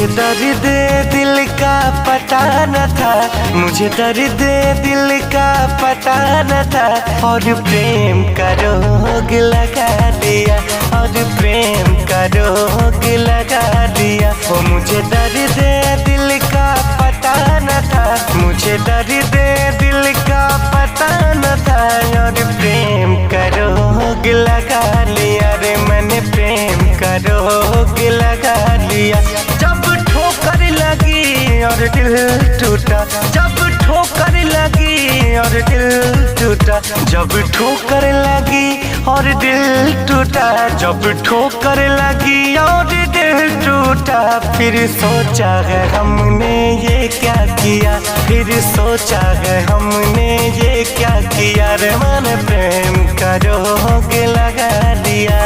दर्द दिल का पता न था, मुझे दर्द दिल का पता न था। और प्रेम का रोग लगा दिया, और प्रेम का रोग लगा दिया। वो मुझे दर्द दिल का पता न था, मुझे दर्द दिल का पता न था। और प्रेम का रोग लगा लिया रे मैंने, प्रेम का रोग लगा लिया। जब ठोकर लगी और दिल टूटा, जब ठोकर लगी और दिल टूटा, जब ठोकर लगी और दिल टूटा, जब ठोकर लगी और दिल टूटा। फिर सोचा है हमने ये क्या किया, फिर सोचा है हमने ये क्या किया रे मैंने प्रेम का रोग लगा दिया।